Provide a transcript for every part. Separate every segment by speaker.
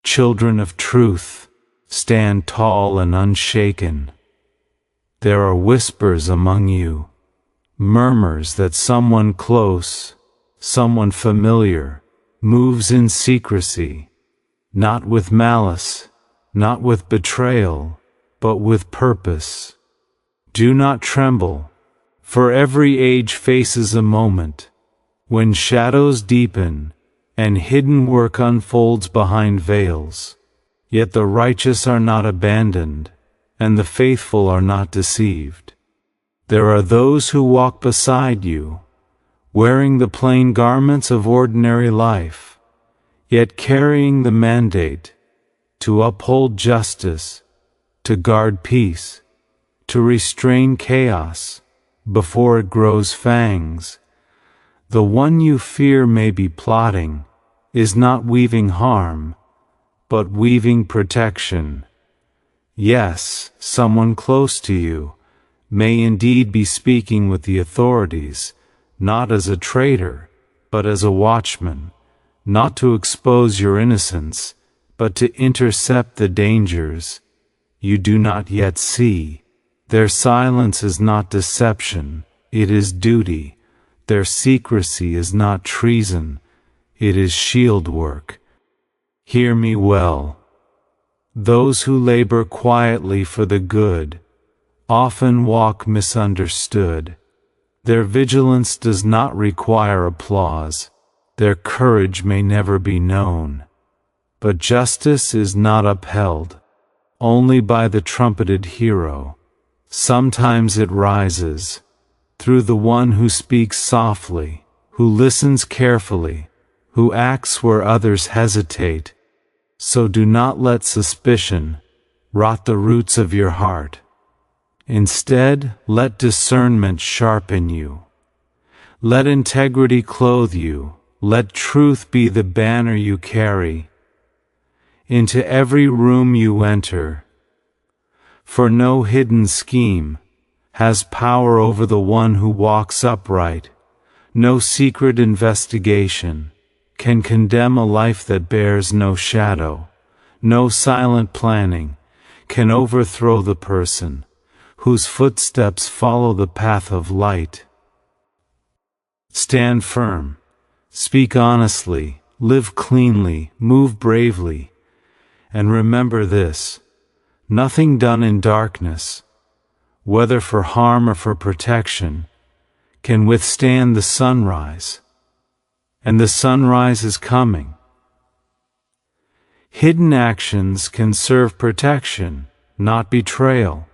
Speaker 1: Children of truth, stand tall and unshaken. There are whispers among you, murmurs that someone close, someone familiar, moves in secrecy, not with malice, not with betrayal, but with purpose. Do not tremble, for every age faces a moment when shadows deepen and hidden work unfolds behind veils. Yet the righteous are not abandoned, and the faithful are not deceived. There are those who walk beside you, wearing the plain garments of ordinary life, yet carrying the mandate to uphold justice, to guard peace, to restrain chaos before it grows fangs. The one you fear may be plotting, is not weaving harm, but weaving protection. Yes, someone close to you may indeed be speaking with the authorities, not as a traitor, but as a watchman, not to expose your innocence, but to intercept the dangers you do not yet see. Their silence is not deception, it is duty. Their secrecy is not treason, it is shield work. Hear me well. Those who labor quietly for the good often walk misunderstood. Their vigilance does not require applause. Their courage may never be known. But justice is not upheld only by the trumpeted hero. Sometimes it rises through the one who speaks softly, who listens carefully, who acts where others hesitate. So do not let suspicion rot the roots of your heart. Instead, let discernment sharpen you. Let integrity clothe you. Let truth be the banner you carry into every room you enter. For no hidden scheme has power over the one who walks upright. No secret investigation can condemn a life that bears no shadow. No silent planning can overthrow the person whose footsteps follow the path of light. Stand firm, speak honestly, live cleanly, move bravely, and remember this: nothing done in darkness, whether for harm or for protection, can withstand the sunrise. And the sunrise is coming. Hidden actions can serve protection, not betrayal.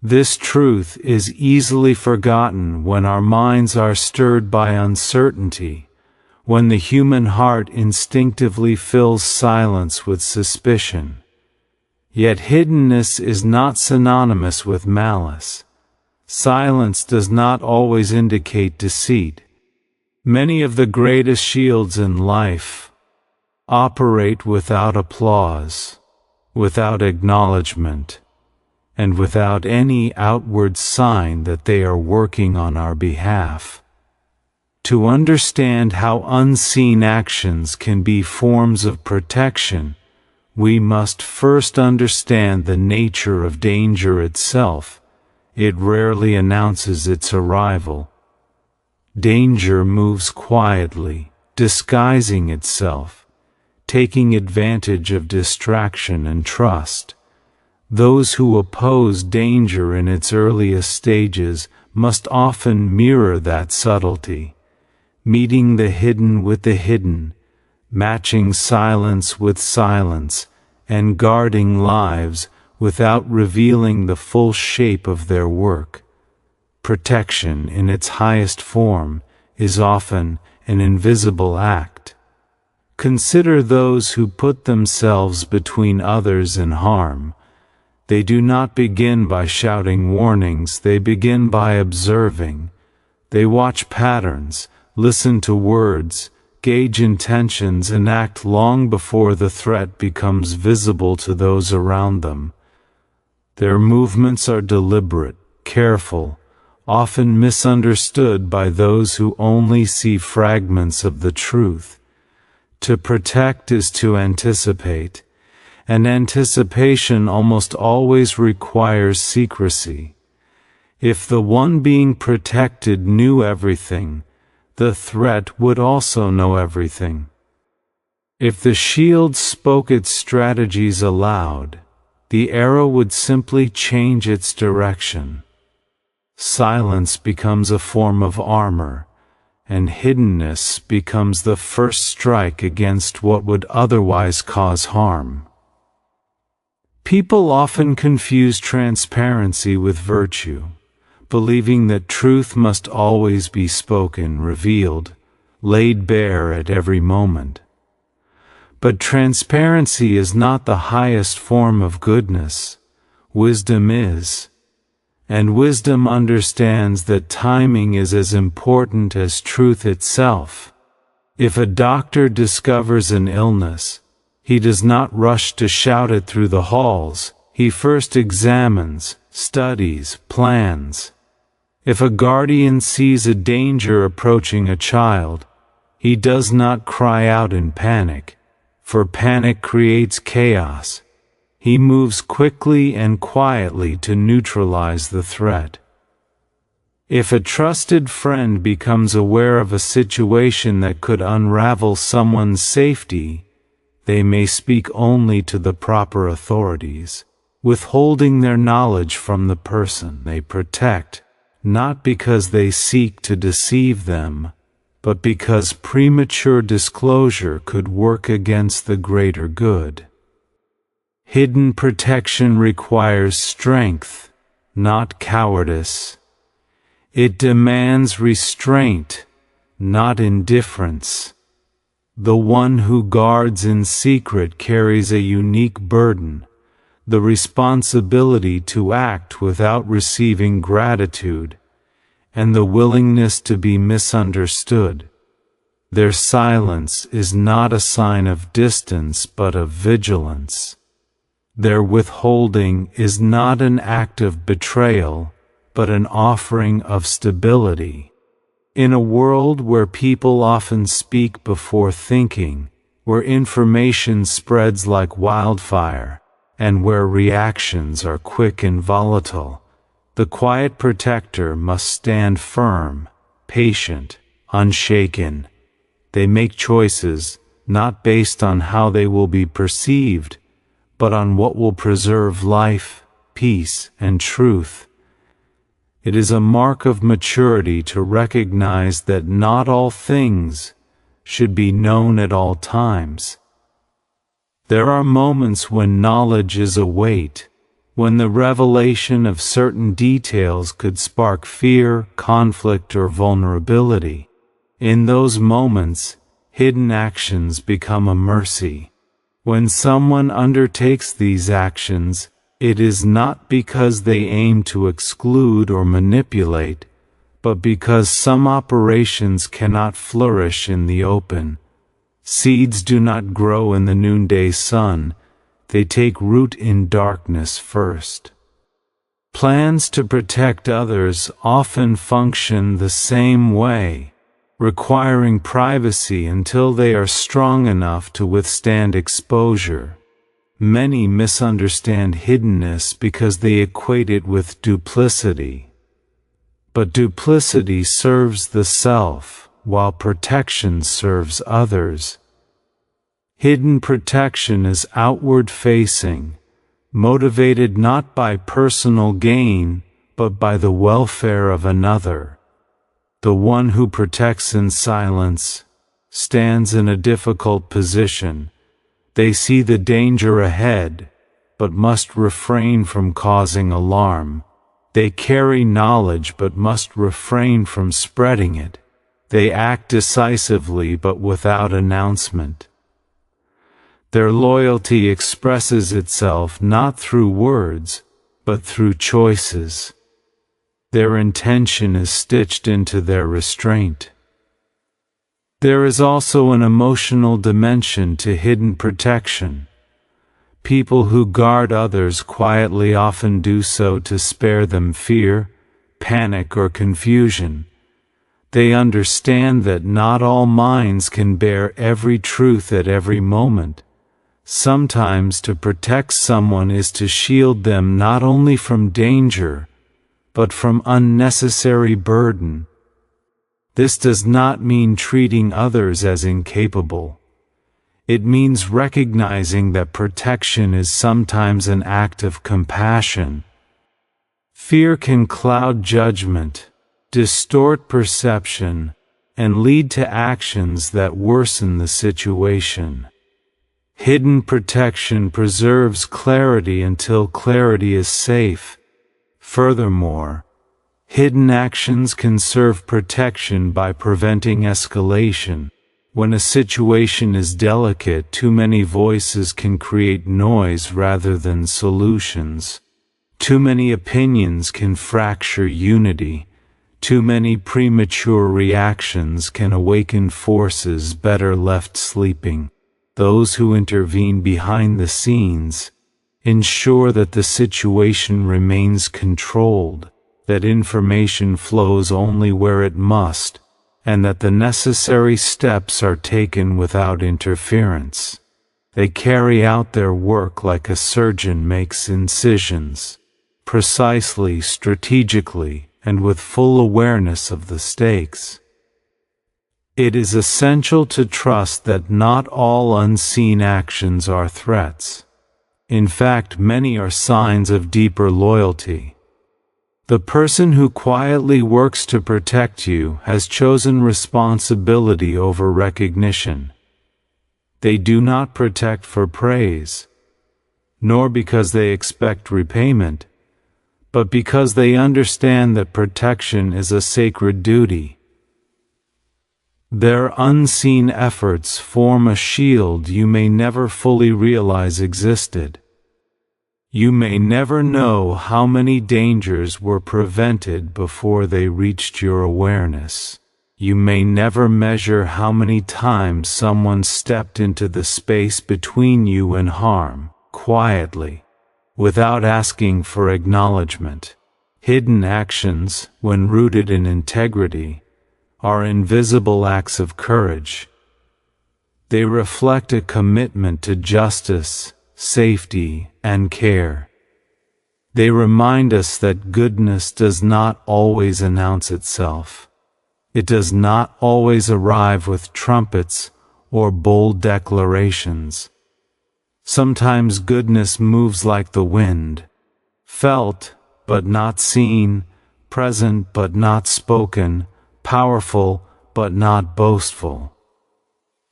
Speaker 1: This truth is easily forgotten when our minds are stirred by uncertainty, when the human heart instinctively fills silence with suspicion. Yet hiddenness is not synonymous with malice. Silence does not always indicate deceit. Many of the greatest shields in life operate without applause, without acknowledgement, and without any outward sign that they are working on our behalf. To understand how unseen actions can be forms of protection, we must first understand the nature of danger itself. It rarely announces its arrival. Danger moves quietly, disguising itself, taking advantage of distraction and trust. Those who oppose danger in its earliest stages must often mirror that subtlety, meeting the hidden with the hidden, matching silence with silence, and guarding lives without revealing the full shape of their work. Protection in its highest form is often an invisible act. Consider those who put themselves between others and harm. They do not begin by shouting warnings, they begin by observing. They watch patterns, listen to words, gauge intentions, and act long before the threat becomes visible to those around them. Their movements are deliberate, careful, often misunderstood by those who only see fragments of the truth. To protect is to anticipate, and anticipation almost always requires secrecy. If the one being protected knew everything, the threat would also know everything. If the shield spoke its strategies aloud, the arrow would simply change its direction. Silence becomes a form of armor, and hiddenness becomes the first strike against what would otherwise cause harm. People often confuse transparency with virtue, believing that truth must always be spoken, revealed, laid bare at every moment. But transparency is not the highest form of goodness. Wisdom is. And wisdom understands that timing is as important as truth itself. If a doctor discovers an illness, he does not rush to shout it through the halls. He first examines, studies, plans. If a guardian sees a danger approaching a child, he does not cry out in panic, for panic creates chaos. He moves quickly and quietly to neutralize the threat. If a trusted friend becomes aware of a situation that could unravel someone's safety, they may speak only to the proper authorities, withholding their knowledge from the person they protect, not because they seek to deceive them, but because premature disclosure could work against the greater good. Hidden protection requires strength, not cowardice. It demands restraint, not indifference. The one who guards in secret carries a unique burden, the responsibility to act without receiving gratitude, and the willingness to be misunderstood. Their silence is not a sign of distance but of vigilance. Their withholding is not an act of betrayal, but an offering of stability. In a world where people often speak before thinking, where information spreads like wildfire, and where reactions are quick and volatile, the quiet protector must stand firm, patient, unshaken. They make choices, not based on how they will be perceived, but on what will preserve life, peace, and truth. It is a mark of maturity to recognize that not all things should be known at all times. There are moments when knowledge is a weight, when the revelation of certain details could spark fear, conflict, or vulnerability. In those moments, hidden actions become a mercy. When someone undertakes these actions, it is not because they aim to exclude or manipulate, but because some operations cannot flourish in the open. Seeds do not grow in the noonday sun, they take root in darkness first. Plans to protect others often function the same way, requiring privacy until they are strong enough to withstand exposure. Many misunderstand hiddenness because they equate it with duplicity. But duplicity serves the self, while protection serves others. Hidden protection is outward-facing, motivated not by personal gain, but by the welfare of another. The one who protects in silence stands in a difficult position. They see the danger ahead, but must refrain from causing alarm. They carry knowledge but must refrain from spreading it. They act decisively but without announcement. Their loyalty expresses itself not through words, but through choices. Their intention is stitched into their restraint. There is also an emotional dimension to hidden protection. People who guard others quietly often do so to spare them fear, panic, or confusion. They understand that not all minds can bear every truth at every moment. Sometimes to protect someone is to shield them not only from danger, but from unnecessary burden. This does not mean treating others as incapable. It means recognizing that protection is sometimes an act of compassion. Fear can cloud judgment, distort perception, and lead to actions that worsen the situation. Hidden protection preserves clarity until clarity is safe. Furthermore, hidden actions can serve protection by preventing escalation. When a situation is delicate, too many voices can create noise rather than solutions. Too many opinions can fracture unity. Too many premature reactions can awaken forces better left sleeping. Those who intervene behind the scenes ensure that the situation remains controlled, that information flows only where it must, and that the necessary steps are taken without interference. They carry out their work like a surgeon makes incisions, precisely, strategically, and with full awareness of the stakes. It is essential to trust that not all unseen actions are threats. In fact, many are signs of deeper loyalty. The person who quietly works to protect you has chosen responsibility over recognition. They do not protect for praise, nor because they expect repayment, but because they understand that protection is a sacred duty. Their unseen efforts form a shield you may never fully realize existed. You may never know how many dangers were prevented before they reached your awareness. You may never measure how many times someone stepped into the space between you and harm, quietly, without asking for acknowledgement. Hidden actions, when rooted in integrity, are invisible acts of courage. They reflect a commitment to justice, safety, and care. They remind us that goodness does not always announce itself. It does not always arrive with trumpets or bold declarations. Sometimes goodness moves like the wind, felt but not seen, present but not spoken, powerful but not boastful.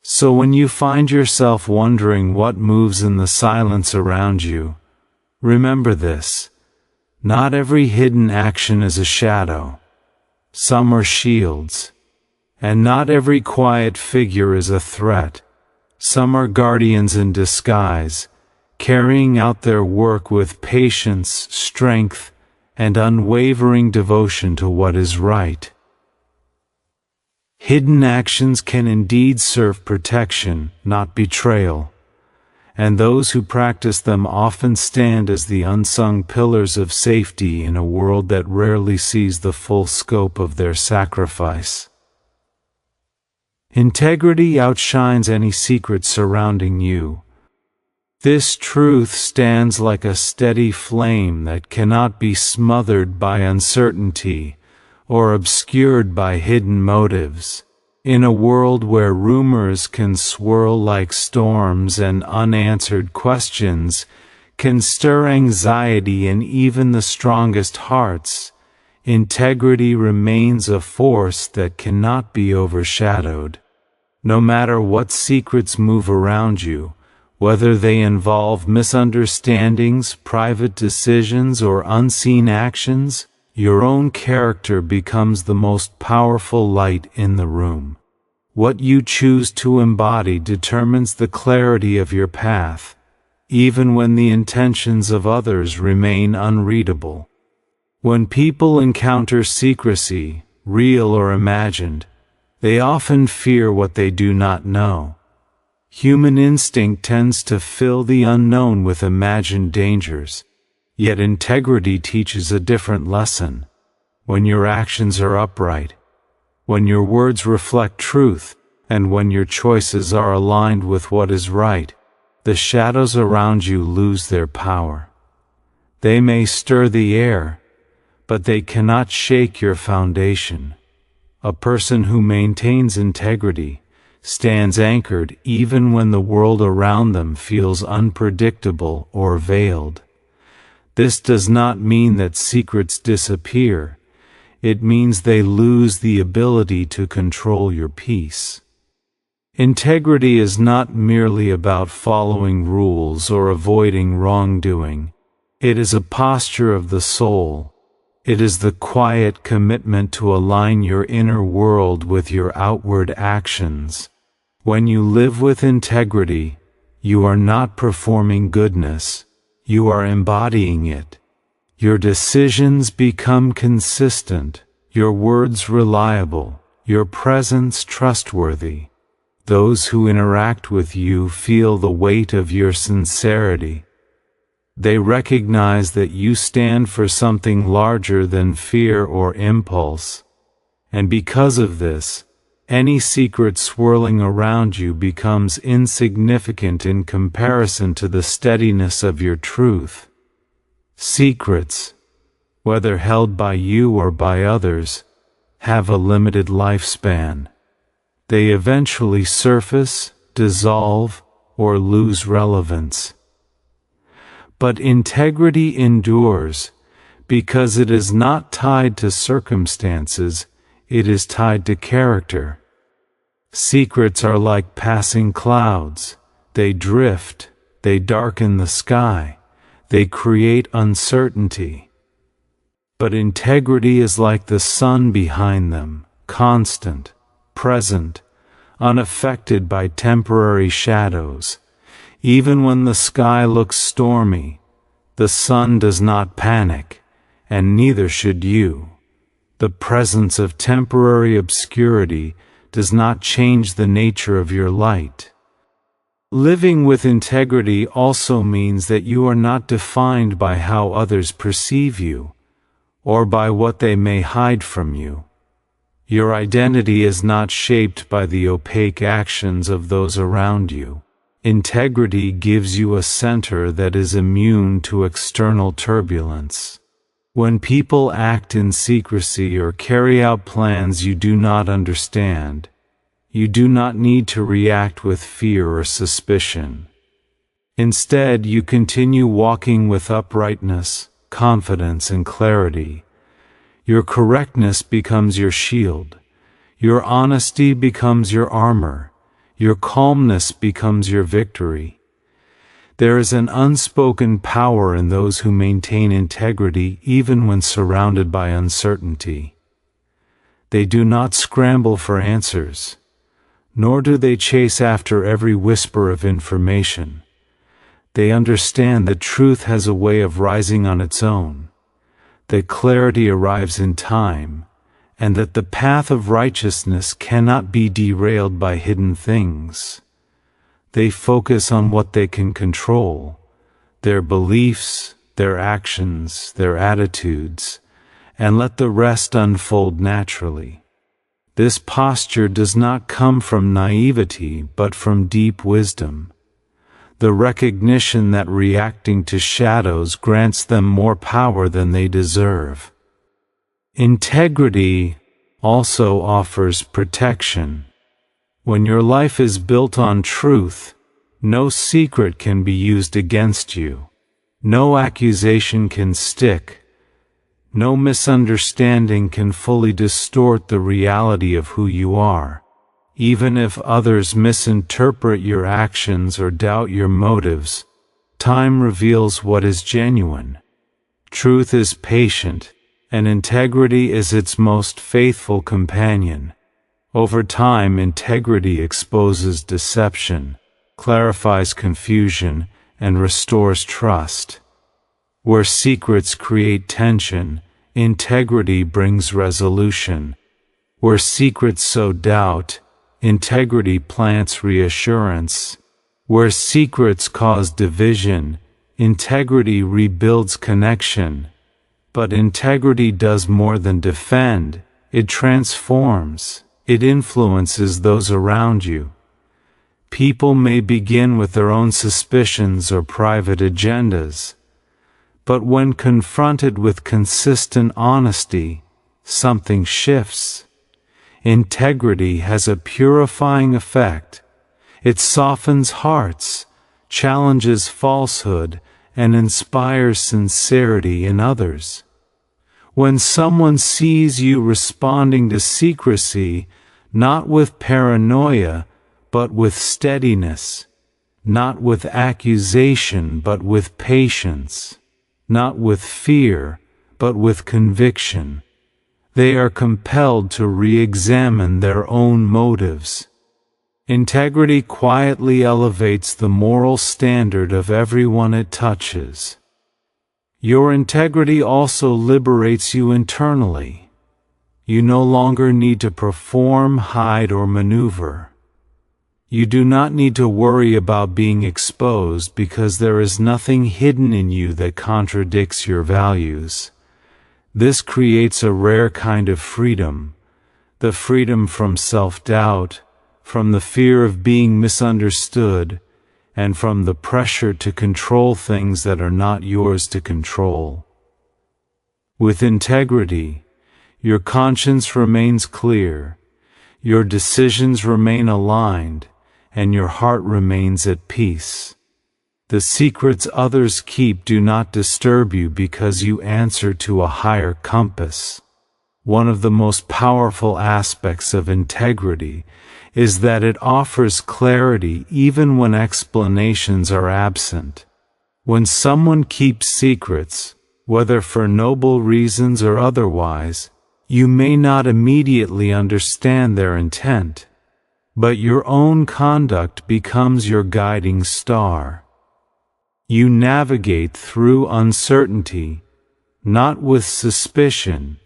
Speaker 1: So when you find yourself wondering what moves in the silence around you, remember this: not every hidden action is a shadow. Some are shields. And not every quiet figure is a threat. Some are guardians in disguise, carrying out their work with patience, strength, and unwavering devotion to what is right. Hidden actions can indeed serve protection, not betrayal, and those who practice them often stand as the unsung pillars of safety in a world that rarely sees the full scope of their sacrifice. Integrity outshines any secret surrounding you. This truth stands like a steady flame that cannot be smothered by uncertainty or obscured by hidden motives. In a world where rumors can swirl like storms and unanswered questions can stir anxiety in even the strongest hearts, integrity remains a force that cannot be overshadowed. No matter what secrets move around you, whether they involve misunderstandings, private decisions, or unseen actions, your own character becomes the most powerful light in the room. What you choose to embody determines the clarity of your path, even when the intentions of others remain unreadable. When people encounter secrecy, real or imagined, they often fear what they do not know. Human instinct tends to fill the unknown with imagined dangers, yet integrity teaches a different lesson. When your actions are upright, when your words reflect truth, and when your choices are aligned with what is right, the shadows around you lose their power. They may stir the air, but they cannot shake your foundation. A person who maintains integrity stands anchored even when the world around them feels unpredictable or veiled. This does not mean that secrets disappear. It means they lose the ability to control your peace. Integrity is not merely about following rules or avoiding wrongdoing. It is a posture of the soul. It is the quiet commitment to align your inner world with your outward actions. When you live with integrity, you are not performing goodness, you are embodying it. Your decisions become consistent, your words reliable, your presence trustworthy. Those who interact with you feel the weight of your sincerity. They recognize that you stand for something larger than fear or impulse. And because of this, any secret swirling around you becomes insignificant in comparison to the steadiness of your truth. Secrets, whether held by you or by others, have a limited lifespan. They eventually surface, dissolve, or lose relevance. But integrity endures because it is not tied to circumstances, it is tied to character. Secrets are like passing clouds. They drift, they darken the sky, they create uncertainty. But integrity is like the sun behind them, constant, present, unaffected by temporary shadows. Even when the sky looks stormy, the sun does not panic, and neither should you. The presence of temporary obscurity does not change the nature of your light. Living with integrity also means that you are not defined by how others perceive you, or by what they may hide from you. Your identity is not shaped by the opaque actions of those around you. Integrity gives you a center that is immune to external turbulence. When people act in secrecy or carry out plans you do not understand, you do not need to react with fear or suspicion. Instead, you continue walking with uprightness, confidence, and clarity. Your correctness becomes your shield. Your honesty becomes your armor. Your calmness becomes your victory. There is an unspoken power in those who maintain integrity even when surrounded by uncertainty. They do not scramble for answers, nor do they chase after every whisper of information. They understand that truth has a way of rising on its own, that clarity arrives in time, and that the path of righteousness cannot be derailed by hidden things. They focus on what they can control, their beliefs, their actions, their attitudes, and let the rest unfold naturally. This posture does not come from naivety but from deep wisdom, the recognition that reacting to shadows grants them more power than they deserve. Integrity also offers protection. When your life is built on truth, no secret can be used against you. No accusation can stick. No misunderstanding can fully distort the reality of who you are. Even if others misinterpret your actions or doubt your motives, time reveals what is genuine. Truth is patient, and integrity is its most faithful companion. Over time, integrity exposes deception, clarifies confusion, and restores trust. Where secrets create tension, integrity brings resolution. Where secrets sow doubt, integrity plants reassurance. Where secrets cause division, integrity rebuilds connection. But integrity does more than defend, It transforms, it influences those around you. People may begin with their own suspicions or private agendas, but when confronted with consistent honesty, something shifts. Integrity has a purifying effect. It softens hearts, challenges falsehood, and inspires sincerity in others. When someone sees you responding to secrecy, not with paranoia, but with steadiness, not with accusation, but with patience, not with fear, but with conviction, they are compelled to re-examine their own motives. Integrity quietly elevates the moral standard of everyone it touches. Your integrity also liberates you internally. You no longer need to perform, hide, or maneuver. You do not need to worry about being exposed because there is nothing hidden in you that contradicts your values. This creates a rare kind of freedom, the freedom from self-doubt, from the fear of being misunderstood, and from the pressure to control things that are not yours to control. With integrity, your conscience remains clear, your decisions remain aligned, and your heart remains at peace. The secrets others keep do not disturb you because you answer to a higher compass. One of the most powerful aspects of integrity is that it offers clarity even when explanations are absent. When someone keeps secrets, whether for noble reasons or otherwise, you may not immediately understand their intent, but your own conduct becomes your guiding star. You navigate through uncertainty, not with suspicion,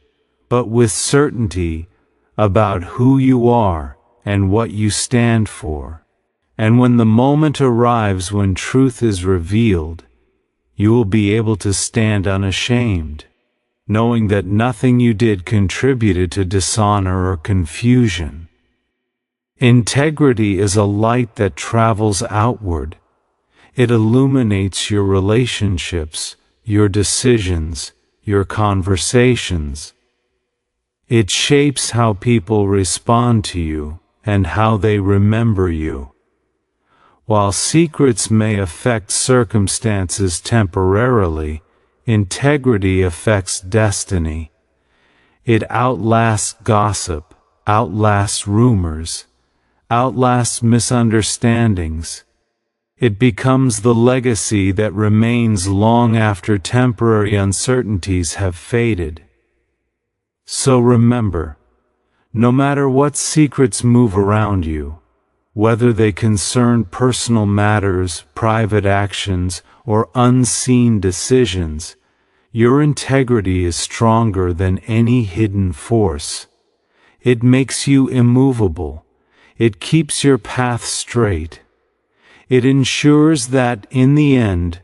Speaker 1: but with certainty about who you are and what you stand for. And when the moment arrives when truth is revealed, you will be able to stand unashamed, knowing that nothing you did contributed to dishonor or confusion. Integrity is a light that travels outward. It illuminates your relationships, your decisions, your conversations. It shapes how people respond to you and how they remember you. While secrets may affect circumstances temporarily, integrity affects destiny. It outlasts gossip, outlasts rumors, outlasts misunderstandings. It becomes the legacy that remains long after temporary uncertainties have faded. So remember, no matter what secrets move around you, whether they concern personal matters, private actions, or unseen decisions, your integrity is stronger than any hidden force. It makes you immovable. It keeps your path straight. It ensures that, in the end,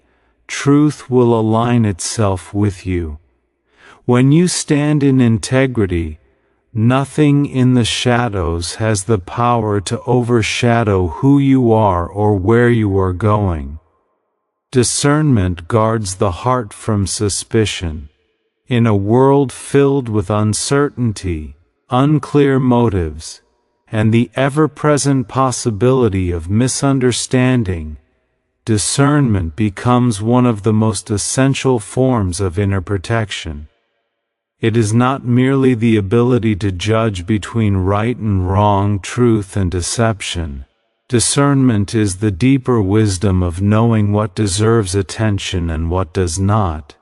Speaker 1: truth will align itself with you. When you stand in integrity, nothing in the shadows has the power to overshadow who you are or where you are going. Discernment guards the heart from suspicion. In a world filled with uncertainty, unclear motives, and the ever-present possibility of misunderstanding, discernment becomes one of the most essential forms of inner protection. It is not merely the ability to judge between right and wrong, truth and deception. Discernment is the deeper wisdom of knowing what deserves attention and what does not.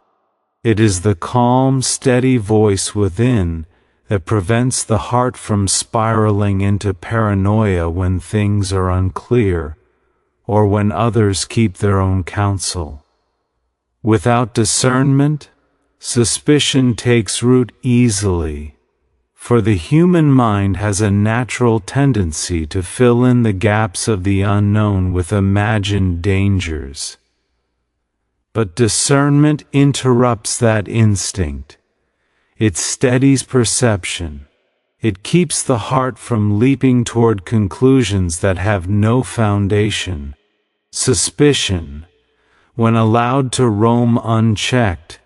Speaker 1: It is the calm, steady voice within that prevents the heart from spiraling into paranoia when things are unclear, or when others keep their own counsel. Without discernment, suspicion takes root easily, for the human mind has a natural tendency to fill in the gaps of the unknown with imagined dangers. But discernment interrupts that instinct. It steadies perception. It keeps the heart from leaping toward conclusions that have no foundation. Suspicion, when allowed to roam unchecked,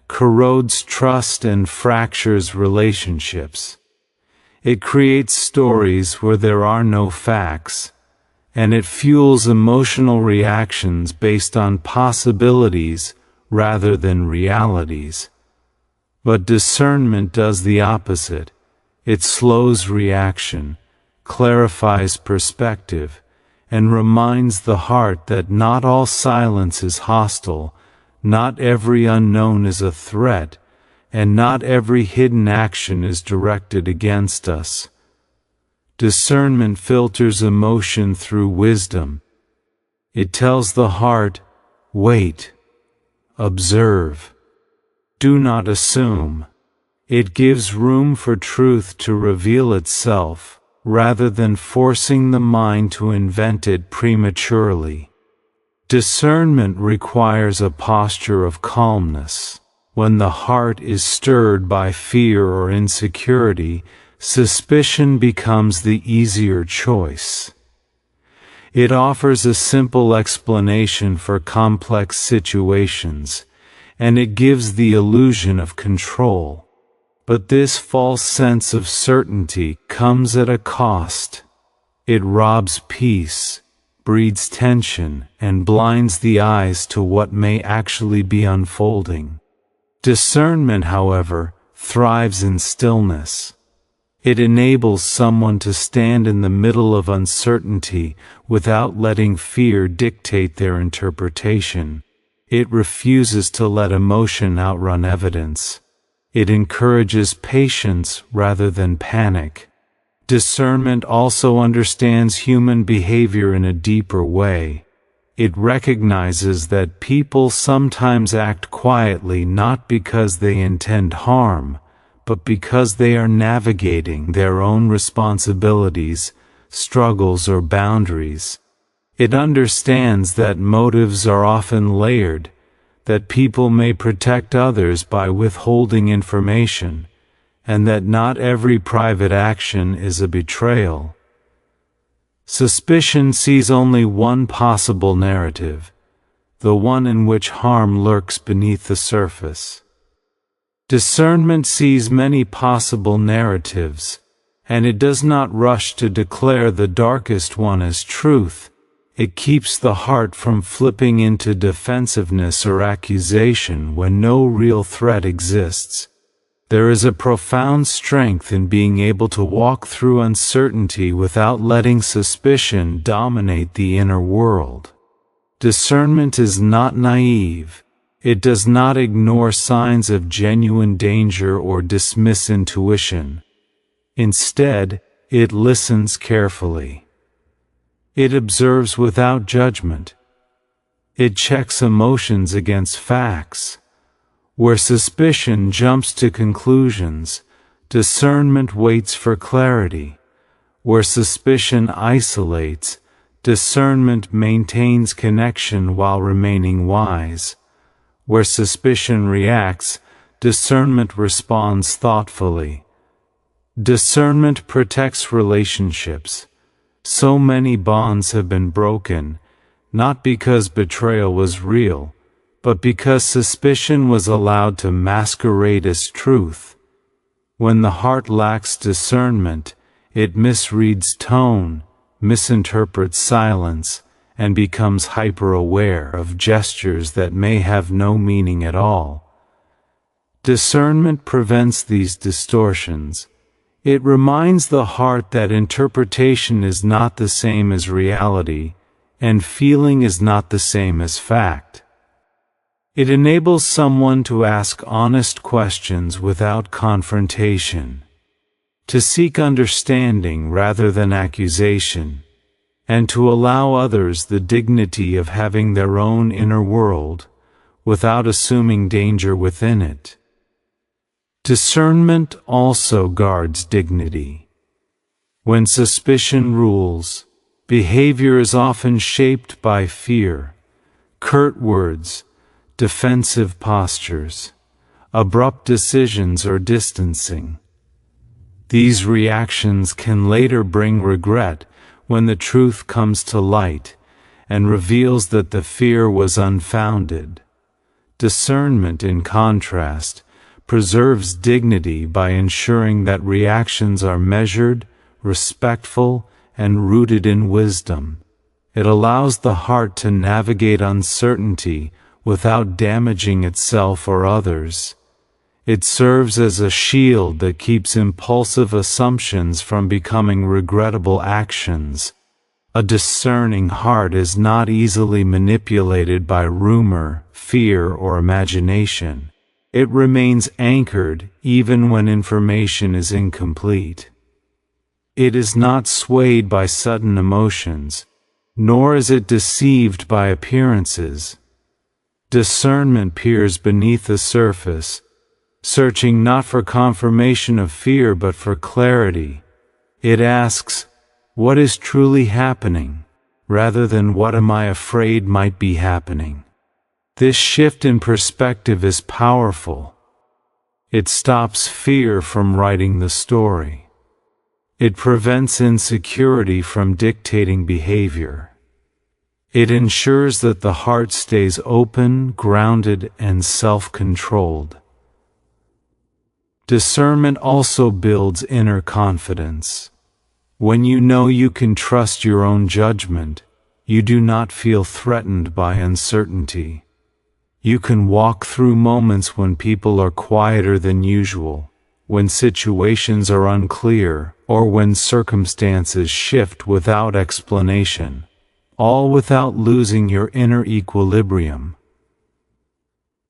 Speaker 1: corrodes trust and fractures relationships. It creates stories where there are no facts, and it fuels emotional reactions based on possibilities rather than realities. But discernment does the opposite. It slows reaction, clarifies perspective, and reminds the heart that not all silence is hostile, not every unknown is a threat, and not every hidden action is directed against us. Discernment filters emotion through wisdom. It tells the heart, wait, observe, do not assume. It gives room for truth to reveal itself, rather than forcing the mind to invent it prematurely. Discernment requires a posture of calmness. When the heart is stirred by fear or insecurity, suspicion becomes the easier choice. It offers a simple explanation for complex situations, and it gives the illusion of control. But this false sense of certainty comes at a cost. It robs peace, breeds tension, and blinds the eyes to what may actually be unfolding. Discernment, however, thrives in stillness. It enables someone to stand in the middle of uncertainty without letting fear dictate their interpretation. It refuses to let emotion outrun evidence. It encourages patience rather than panic. Discernment also understands human behavior in a deeper way. It recognizes that people sometimes act quietly not because they intend harm, but because they are navigating their own responsibilities, struggles, or boundaries. It understands that motives are often layered, that people may protect others by withholding information, and that not every private action is a betrayal. Suspicion sees only one possible narrative, the one in which harm lurks beneath the surface. Discernment sees many possible narratives, and it does not rush to declare the darkest one as truth. It keeps the heart from flipping into defensiveness or accusation when no real threat exists. There is a profound strength in being able to walk through uncertainty without letting suspicion dominate the inner world. Discernment is not naive. It does not ignore signs of genuine danger or dismiss intuition. Instead, it listens carefully. It observes without judgment. It checks emotions against facts. Where suspicion jumps to conclusions, discernment waits for clarity. Where suspicion isolates, discernment maintains connection while remaining wise. Where suspicion reacts, discernment responds thoughtfully. Discernment protects relationships. So many bonds have been broken, not because betrayal was real, but because suspicion was allowed to masquerade as truth. When the heart lacks discernment, it misreads tone, misinterprets silence, and becomes hyper-aware of gestures that may have no meaning at all. Discernment prevents these distortions. It reminds the heart that interpretation is not the same as reality, and feeling is not the same as fact. It enables someone to ask honest questions without confrontation, to seek understanding rather than accusation, and to allow others the dignity of having their own inner world, without assuming danger within it. Discernment also guards dignity. When suspicion rules, behavior is often shaped by fear, curt words, defensive postures, abrupt decisions, or distancing. These reactions can later bring regret when the truth comes to light and reveals that the fear was unfounded. Discernment, in contrast, preserves dignity by ensuring that reactions are measured, respectful, and rooted in wisdom. It allows the heart to navigate uncertainty without damaging itself or others. It serves as a shield that keeps impulsive assumptions from becoming regrettable actions. A discerning heart is not easily manipulated by rumor, fear, or imagination. It remains anchored even when information is incomplete. It is not swayed by sudden emotions, nor is it deceived by appearances. Discernment peers beneath the surface, searching not for confirmation of fear but for clarity. It asks, "What is truly happening?" rather than "What am I afraid might be happening?" This shift in perspective is powerful. It stops fear from writing the story. It prevents insecurity from dictating behavior. It ensures that the heart stays open, grounded, and self-controlled. Discernment also builds inner confidence. When you know you can trust your own judgment, you do not feel threatened by uncertainty. You can walk through moments when people are quieter than usual, when situations are unclear, or when circumstances shift without explanation, all without losing your inner equilibrium.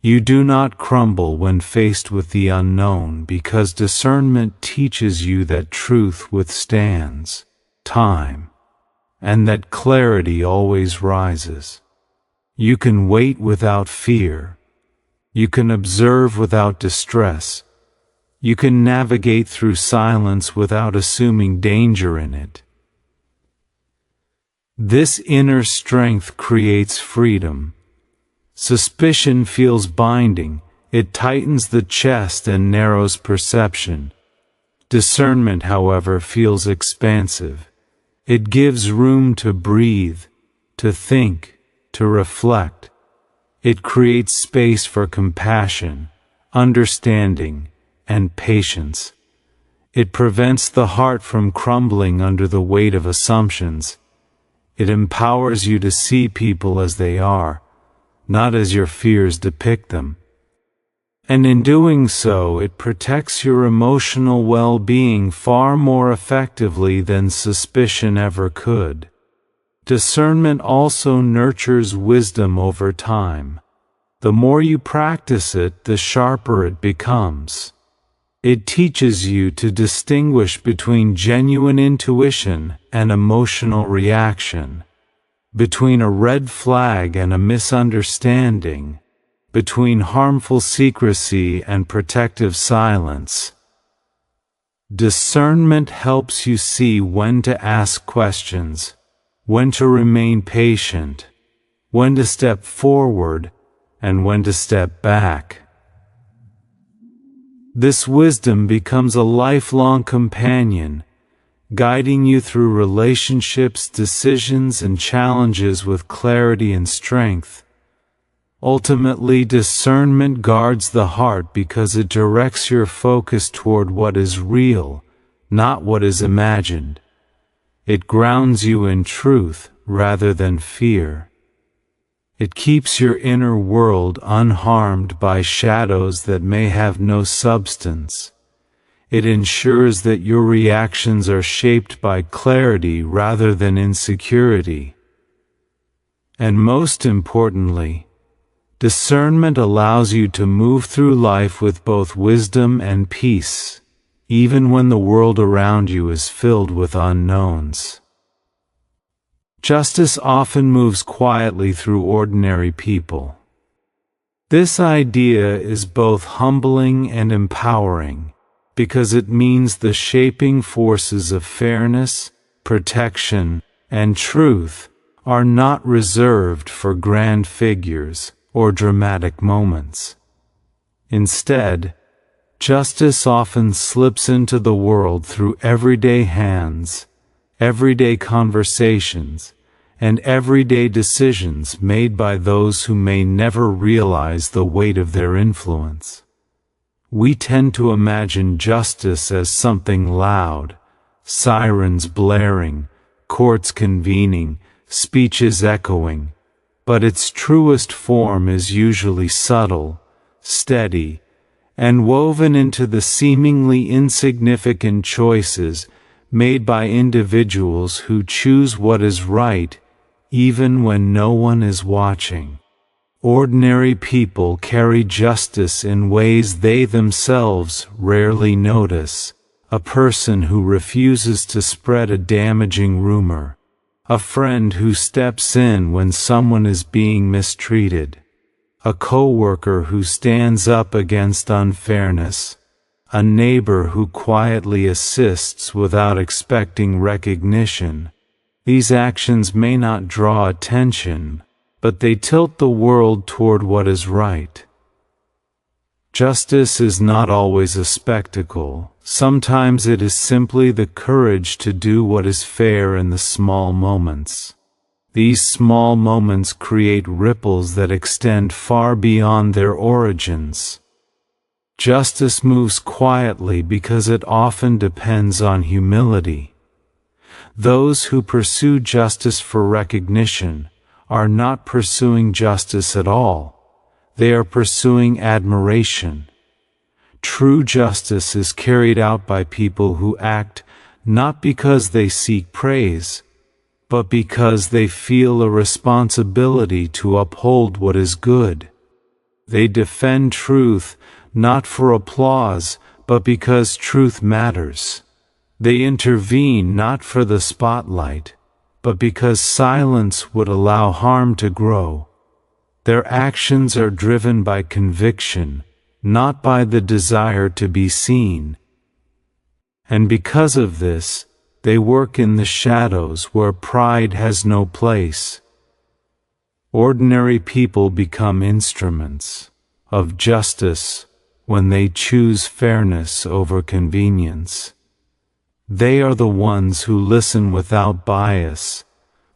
Speaker 1: You do not crumble when faced with the unknown because discernment teaches you that truth withstands time, and that clarity always rises. You can wait without fear. You can observe without distress. You can navigate through silence without assuming danger in it. This inner strength creates freedom. Suspicion feels binding, it tightens the chest and narrows perception. Discernment, however, feels expansive. It gives room to breathe, to think, to reflect. It creates space for compassion, understanding, and patience. It prevents the heart from crumbling under the weight of assumptions. It empowers you to see people as they are, not as your fears depict them. And in doing so, it protects your emotional well-being far more effectively than suspicion ever could. Discernment also nurtures wisdom over time. The more you practice it, the sharper it becomes. It teaches you to distinguish between genuine intuition and emotional reaction, between a red flag and a misunderstanding, between harmful secrecy and protective silence. Discernment helps you see when to ask questions, when to remain patient, when to step forward, and when to step back. This wisdom becomes a lifelong companion, guiding you through relationships, decisions, and challenges with clarity and strength. Ultimately, discernment guards the heart because it directs your focus toward what is real, not what is imagined. It grounds you in truth rather than fear. It keeps your inner world unharmed by shadows that may have no substance. It ensures that your reactions are shaped by clarity rather than insecurity. And most importantly, discernment allows you to move through life with both wisdom and peace, even when the world around you is filled with unknowns. Justice often moves quietly through ordinary people. This idea is both humbling and empowering, because it means the shaping forces of fairness, protection, and truth are not reserved for grand figures or dramatic moments. Instead, Justice often slips into the world through everyday hands, everyday conversations, and everyday decisions made by those who may never realize the weight of their influence. We tend to imagine justice as something loud, sirens blaring, courts convening, speeches echoing, but its truest form is usually subtle, steady, and woven into the seemingly insignificant choices made by individuals who choose what is right even when no one is watching. Ordinary people carry justice in ways they themselves rarely notice. A person who refuses to spread a damaging rumor, a friend who steps in when someone is being mistreated, a coworker who stands up against unfairness, a neighbor who quietly assists without expecting recognition. These actions may not draw attention, but they tilt the world toward what is right. Justice is not always a spectacle. Sometimes it is simply the courage to do what is fair in the small moments. These small moments create ripples that extend far beyond their origins. Justice moves quietly because it often depends on humility. Those who pursue justice for recognition are not pursuing justice at all. They are pursuing admiration. True justice is carried out by people who act not because they seek praise, but because they feel a responsibility to uphold what is good. They defend truth not for applause, but because truth matters. They intervene not for the spotlight, but because silence would allow harm to grow. Their actions are driven by conviction, not by the desire to be seen. And because of this, they work in the shadows where pride has no place. Ordinary people become instruments of justice when they choose fairness over convenience. They are the ones who listen without bias,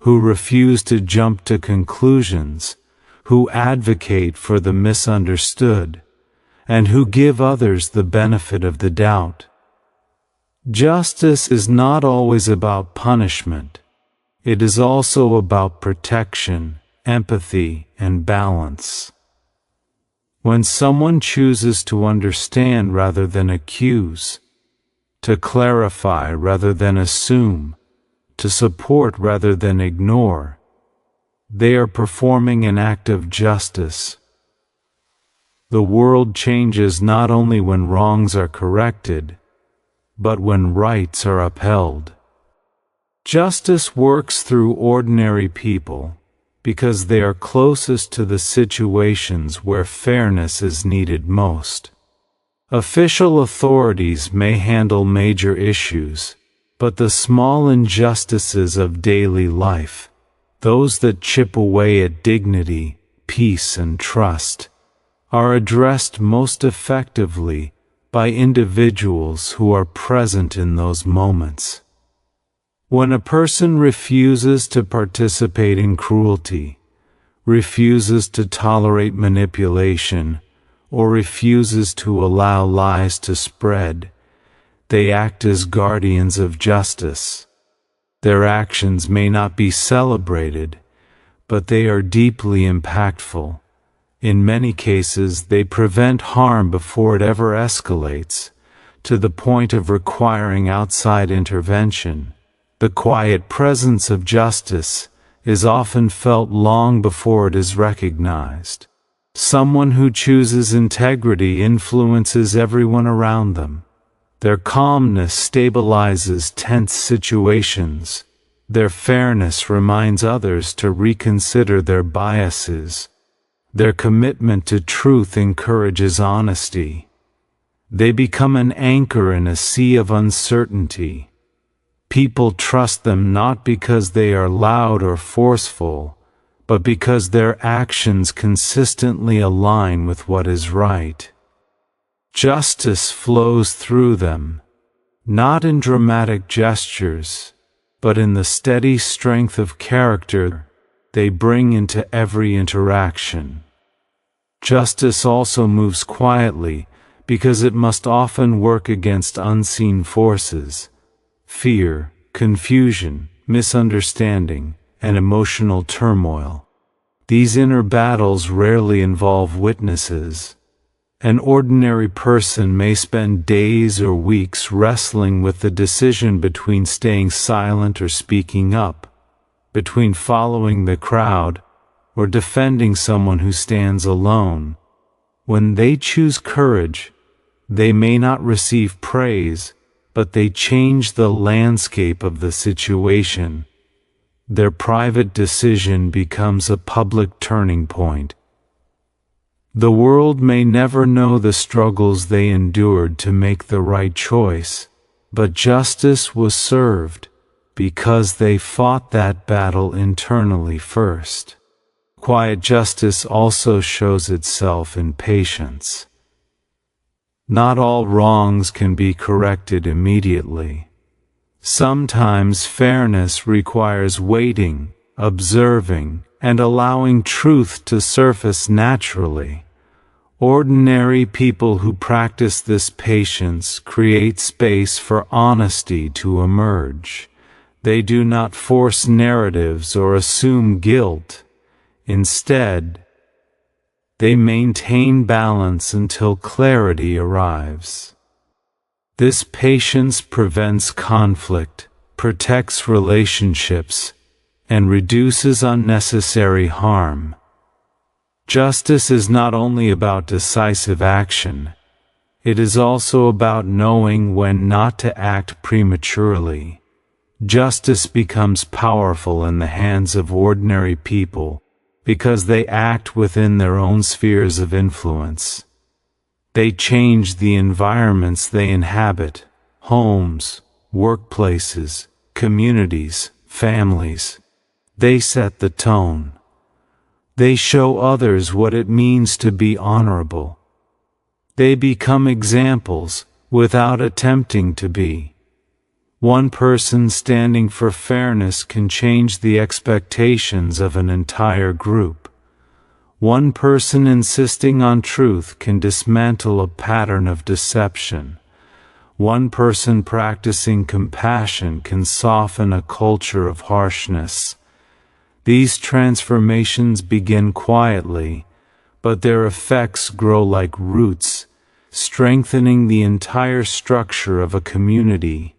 Speaker 1: who refuse to jump to conclusions, who advocate for the misunderstood, and who give others the benefit of the doubt. Justice is not always about punishment. It is also about protection, empathy, and balance. When someone chooses to understand rather than accuse, to clarify rather than assume, to support rather than ignore, they are performing an act of justice. The world changes not only when wrongs are corrected, but when rights are upheld. Justice works through ordinary people because they are closest to the situations where fairness is needed most. Official authorities may handle major issues, but the small injustices of daily life, those that chip away at dignity, peace, and trust, are addressed most effectively by individuals who are present in those moments. When a person refuses to participate in cruelty, refuses to tolerate manipulation, or refuses to allow lies to spread, they act as guardians of justice. Their actions may not be celebrated, but they are deeply impactful. In many cases, they prevent harm before it ever escalates, to the point of requiring outside intervention. The quiet presence of justice is often felt long before it is recognized. Someone who chooses integrity influences everyone around them. Their calmness stabilizes tense situations. Their fairness reminds others to reconsider their biases. Their commitment to truth encourages honesty. They become an anchor in a sea of uncertainty. People trust them not because they are loud or forceful, but because their actions consistently align with what is right. Justice flows through them, not in dramatic gestures, but in the steady strength of character they bring into every interaction. Justice also moves quietly because it must often work against unseen forces: fear, confusion, misunderstanding, and emotional turmoil. These inner battles rarely involve witnesses. An ordinary person may spend days or weeks wrestling with the decision between staying silent or speaking up, between following the crowd or defending someone who stands alone. When they choose courage, they may not receive praise, but they change the landscape of the situation. Their private decision becomes a public turning point. The world may never know the struggles they endured to make the right choice, but justice was served because they fought that battle internally first. Quiet justice also shows itself in patience. Not all wrongs can be corrected immediately. Sometimes fairness requires waiting, observing, and allowing truth to surface naturally. Ordinary people who practice this patience create space for honesty to emerge. They do not force narratives or assume guilt. Instead, they maintain balance until clarity arrives. This patience prevents conflict, protects relationships, and reduces unnecessary harm. Justice is not only about decisive action, it is also about knowing when not to act prematurely. Justice becomes powerful in the hands of ordinary people because they act within their own spheres of influence. They change the environments they inhabit: homes, workplaces, communities, families. They set the tone. They show others what it means to be honorable. They become examples without attempting to be. One person standing for fairness can change the expectations of an entire group. One person insisting on truth can dismantle a pattern of deception. One person practicing compassion can soften a culture of harshness. These transformations begin quietly, but their effects grow like roots, strengthening the entire structure of a community.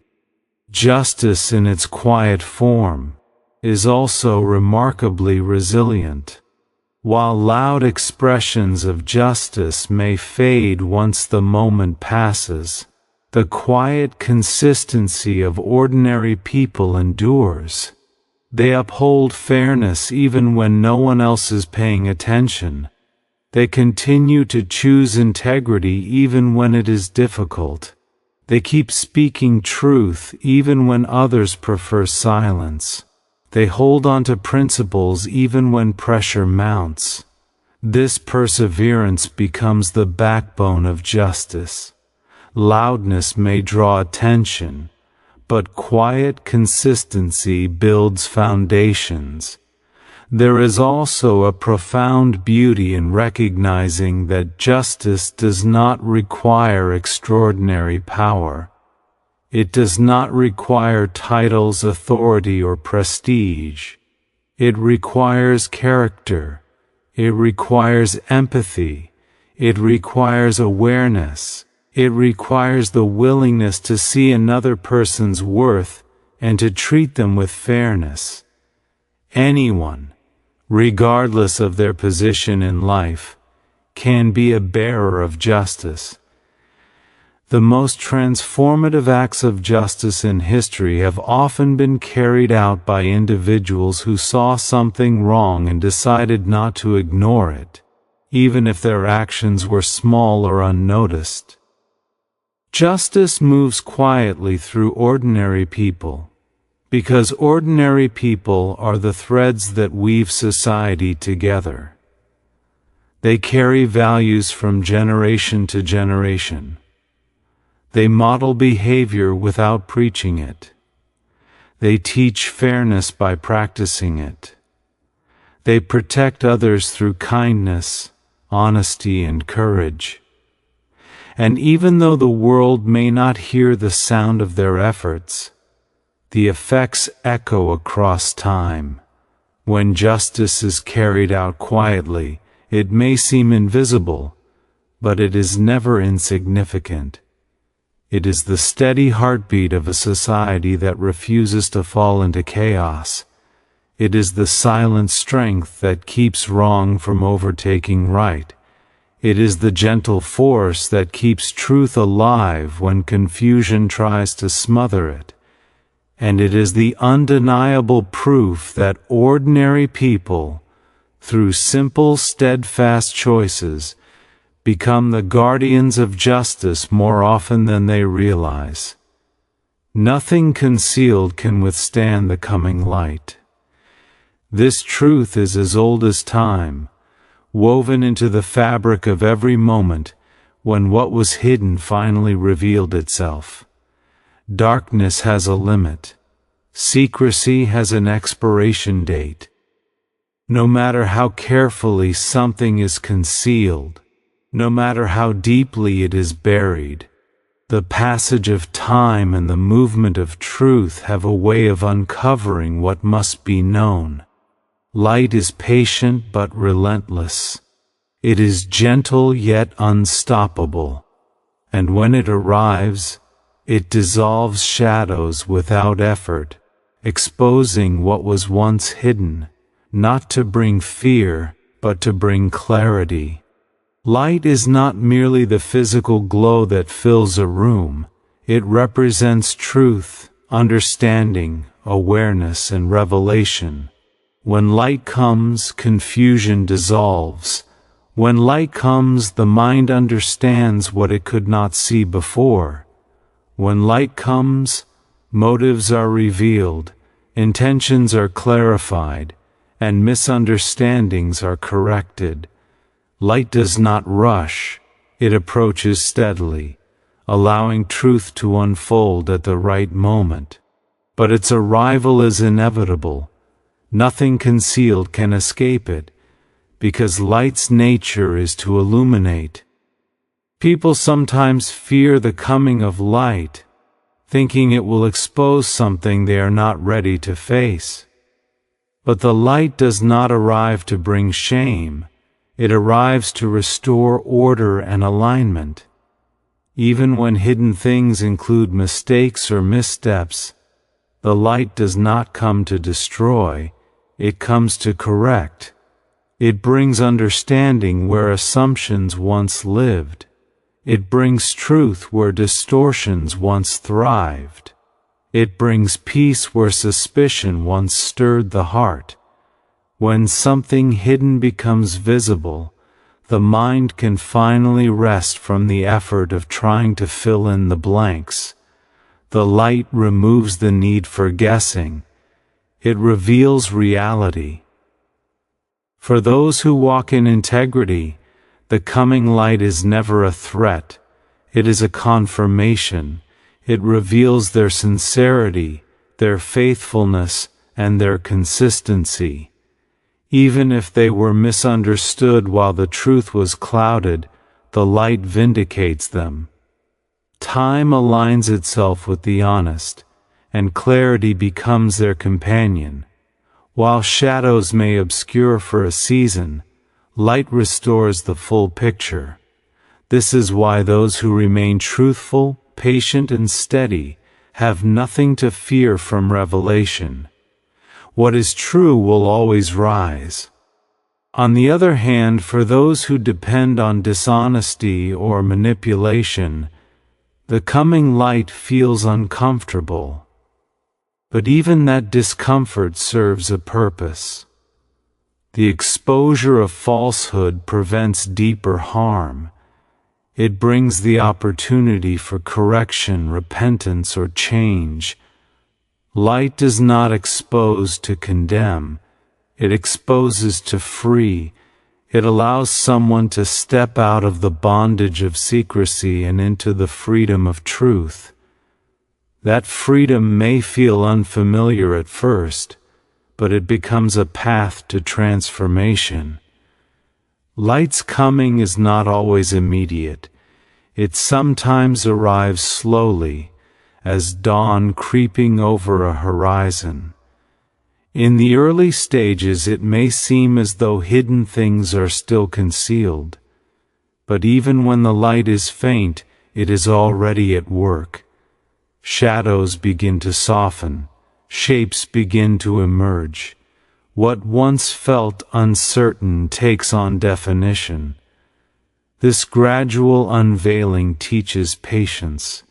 Speaker 1: Justice in its quiet form is also remarkably resilient. While loud expressions of justice may fade once the moment passes, the quiet consistency of ordinary people endures. They uphold fairness even when no one else is paying attention. They continue to choose integrity even when it is difficult. They keep speaking truth even when others prefer silence. They hold on to principles even when pressure mounts. This perseverance becomes the backbone of justice. Loudness may draw attention, but quiet consistency builds foundations. There is also a profound beauty in recognizing that justice does not require extraordinary power. It does not require titles, authority, or prestige. It requires character. It requires empathy. It requires awareness. It requires the willingness to see another person's worth and to treat them with fairness. Anyone, regardless of their position in life, can be a bearer of justice. The most transformative acts of justice in history have often been carried out by individuals who saw something wrong and decided not to ignore it, even if their actions were small or unnoticed. Justice moves quietly through ordinary people, because ordinary people are the threads that weave society together. They carry values from generation to generation. They model behavior without preaching it. They teach fairness by practicing it. They protect others through kindness, honesty, and courage. And even though the world may not hear the sound of their efforts, the effects echo across time. When justice is carried out quietly, it may seem invisible, but it is never insignificant. It is the steady heartbeat of a society that refuses to fall into chaos. It is the silent strength that keeps wrong from overtaking right. It is the gentle force that keeps truth alive when confusion tries to smother it. And it is the undeniable proof that ordinary people, through simple, steadfast choices, become the guardians of justice more often than they realize. Nothing concealed can withstand the coming light. This truth is as old as time, woven into the fabric of every moment when what was hidden finally revealed itself. Darkness has a limit. Secrecy has an expiration date. No matter how carefully something is concealed, no matter how deeply it is buried, the passage of time and the movement of truth have a way of uncovering what must be known. Light is patient but relentless. It is gentle yet unstoppable. And when it arrives, it dissolves shadows without effort, exposing what was once hidden, not to bring fear, but to bring clarity. Light is not merely the physical glow that fills a room. It represents truth, understanding, awareness, and revelation. When light comes, confusion dissolves. When light comes, the mind understands what it could not see before. When light comes, motives are revealed, intentions are clarified, and misunderstandings are corrected. Light does not rush, it approaches steadily, allowing truth to unfold at the right moment. But its arrival is inevitable. Nothing concealed can escape it, because light's nature is to illuminate. People sometimes fear the coming of light, thinking it will expose something they are not ready to face. But the light does not arrive to bring shame. It arrives to restore order and alignment. Even when hidden things include mistakes or missteps, the light does not come to destroy, it comes to correct. It brings understanding where assumptions once lived. It brings truth where distortions once thrived. It brings peace where suspicion once stirred the heart. When something hidden becomes visible, the mind can finally rest from the effort of trying to fill in the blanks. The light removes the need for guessing. It reveals reality. For those who walk in integrity, the coming light is never a threat. It is a confirmation. It reveals their sincerity, their faithfulness, and their consistency. Even if they were misunderstood while the truth was clouded, the light vindicates them. Time aligns itself with the honest, and clarity becomes their companion. While shadows may obscure for a season, light restores the full picture. This is why those who remain truthful, patient, and steady have nothing to fear from revelation. What is true will always rise. On the other hand, for those who depend on dishonesty or manipulation, the coming light feels uncomfortable. But even that discomfort serves a purpose. The exposure of falsehood prevents deeper harm. It brings the opportunity for correction, repentance, or change. Light does not expose to condemn, it exposes to free, It allows someone to step out of the bondage of secrecy and into the freedom of truth. That freedom may feel unfamiliar at first, but it becomes a path to transformation. Light's coming is not always immediate. It sometimes arrives slowly, as dawn creeping over a horizon. In the early stages it may seem as though hidden things are still concealed, but even when the light is faint, it is already at work. Shadows begin to soften, shapes begin to emerge. What once felt uncertain takes on definition. This gradual unveiling teaches patience.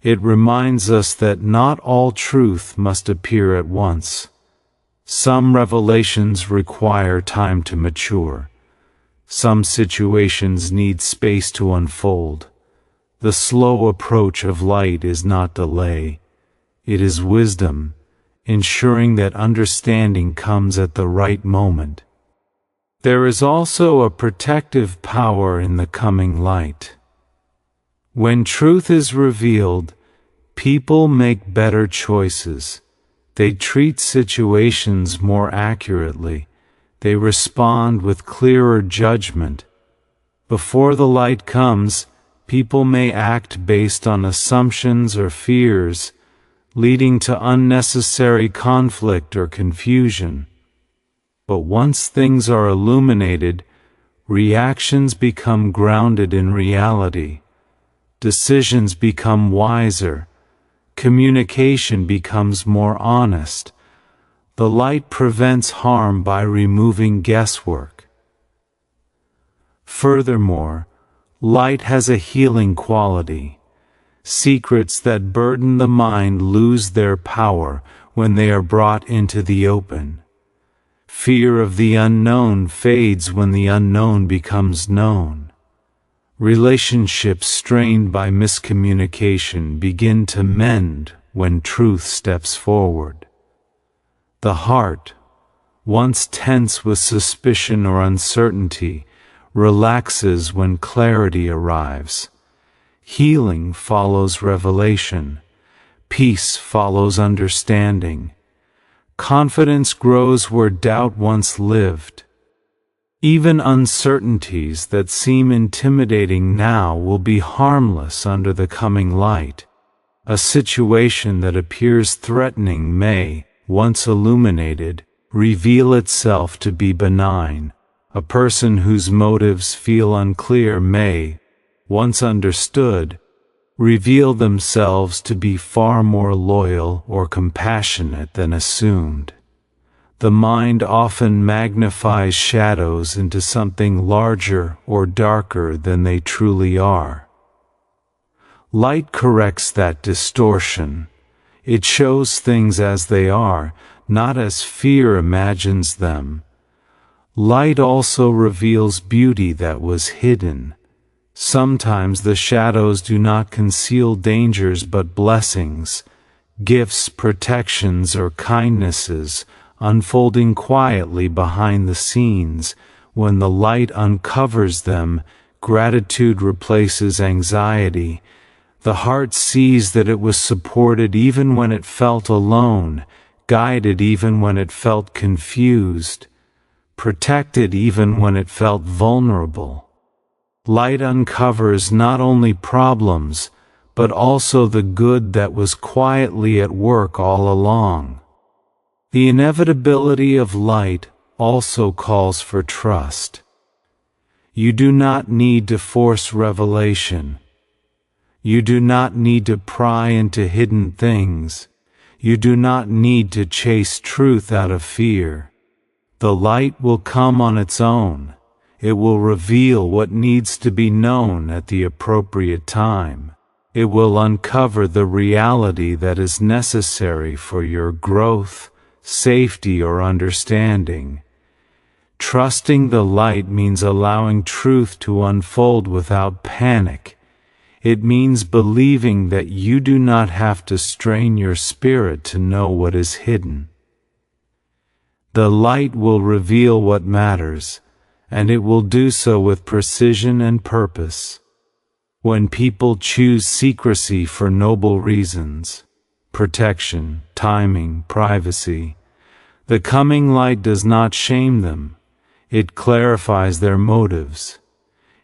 Speaker 1: It reminds us that not all truth must appear at once. Some revelations require time to mature. Some situations need space to unfold. The slow approach of light is not delay. It is wisdom, ensuring that understanding comes at the right moment. There is also a protective power in the coming light. When truth is revealed, people make better choices. They treat situations more accurately. They respond with clearer judgment. Before the light comes, people may act based on assumptions or fears, leading to unnecessary conflict or confusion. But once things are illuminated, reactions become grounded in reality. Decisions become wiser. Communication becomes more honest. The light prevents harm by removing guesswork. Furthermore, light has a healing quality. Secrets that burden the mind lose their power when they are brought into the open. Fear of the unknown fades when the unknown becomes known. Relationships strained by miscommunication begin to mend when truth steps forward. The heart, once tense with suspicion or uncertainty, relaxes when clarity arrives. Healing follows revelation. Peace follows understanding. Confidence grows where doubt once lived. Even uncertainties that seem intimidating now will be harmless under the coming light. A situation that appears threatening may, once illuminated, reveal itself to be benign. A person whose motives feel unclear may, once understood, reveal themselves to be far more loyal or compassionate than assumed. The mind often magnifies shadows into something larger or darker than they truly are. Light corrects that distortion. It shows things as they are, not as fear imagines them. Light also reveals beauty that was hidden. Sometimes the shadows do not conceal dangers but blessings, gifts, protections, or kindnesses, unfolding quietly behind the scenes. When the light uncovers them, gratitude replaces anxiety. The heart sees that it was supported even when it felt alone, guided even when it felt confused, protected even when it felt vulnerable. Light uncovers not only problems, but also the good that was quietly at work all along. The inevitability of light also calls for trust. You do not need to force revelation. You do not need to pry into hidden things. You do not need to chase truth out of fear. The light will come on its own. It will reveal what needs to be known at the appropriate time. It will uncover the reality that is necessary for your growth, safety, or understanding. Trusting the light means allowing truth to unfold without panic. It means believing that you do not have to strain your spirit to know what is hidden. The light will reveal what matters, and it will do so with precision and purpose. When people choose secrecy for noble reasons, protection, timing, privacy, the coming light does not shame them. It clarifies their motives.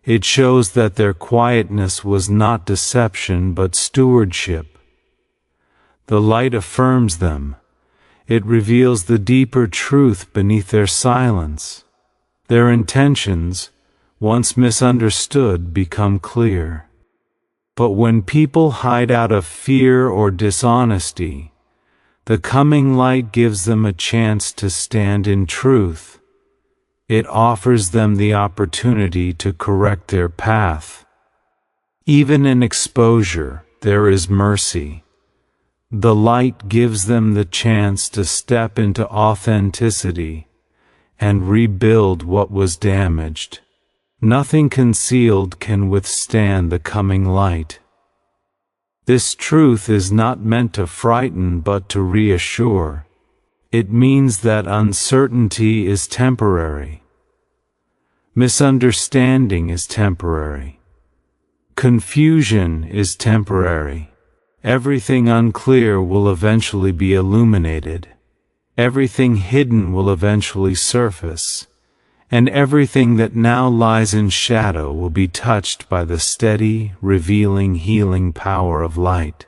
Speaker 1: It shows that their quietness was not deception but stewardship. The light affirms them. It reveals the deeper truth beneath their silence. Their intentions, once misunderstood, become clear. But when people hide out of fear or dishonesty, the coming light gives them a chance to stand in truth. It offers them the opportunity to correct their path. Even in exposure, there is mercy. The light gives them the chance to step into authenticity and rebuild what was damaged. Nothing concealed can withstand the coming light. This truth is not meant to frighten but to reassure. It means that uncertainty is temporary. Misunderstanding is temporary. Confusion is temporary. Everything unclear will eventually be illuminated. Everything hidden will eventually surface. And everything that now lies in shadow will be touched by the steady, revealing, healing power of light.